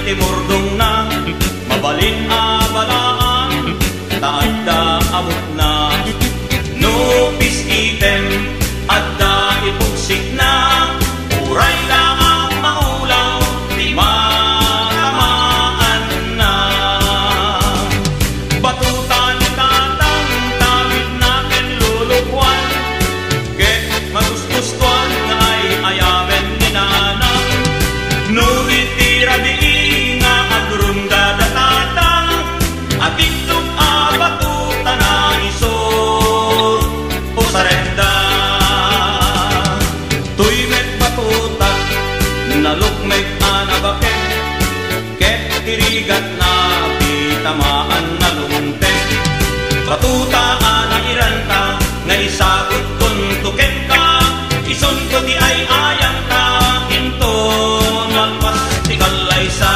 timurdong na, mabalin abalaan, taadda abot na. No peace item, adda ipugsik na, uray laang maulaw, di matamaan na. Batutan tatang tawid na kenlulukwan, get magusgustuan nga ay ayamen ni nanang. No itira di nga agrunda datatang, at itlog abatutan na isod o sarenda. Tuy met batutak, nalukmek anabaken, ket tirigat na pitamaan na lumtek. Batuta anairan nga isagot tuntuken ka, ison ko di ay ayang ka, hinton malpas ti kalaysa.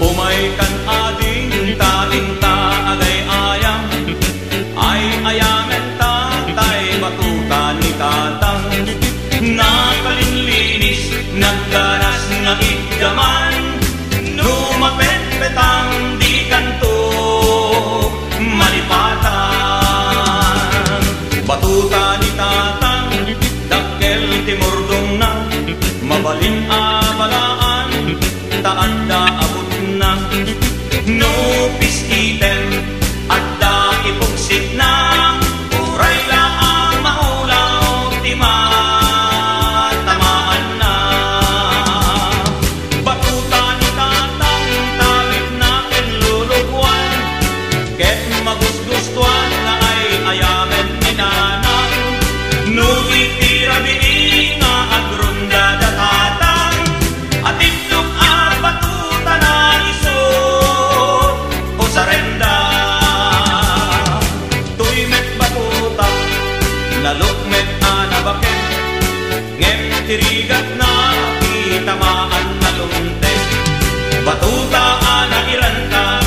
Umay kan ading talinta agay ayam, ay ayamen tatay batuta ni tatang. Nakalinlinis, naggaras nga igdaman, numapet-petang di kanto malipatan. Batuta ni tatang, dakkel timurdong na, mabalin abalaan, taadda abot na. No peace item, adda ipugsik na, uray laang maulaw, di matamaan na. Batuta ni tatang tawid na kenlulukwan, ket magusgustuan nga ay ayamen ni nanang. No itira di nga agrunda datatang, at itlog abatutan na isod o sarenda. Tuy met batutak, nalukmet anabaken, ngem tirigat na itamaan na lumtek. Batuta anairan ka,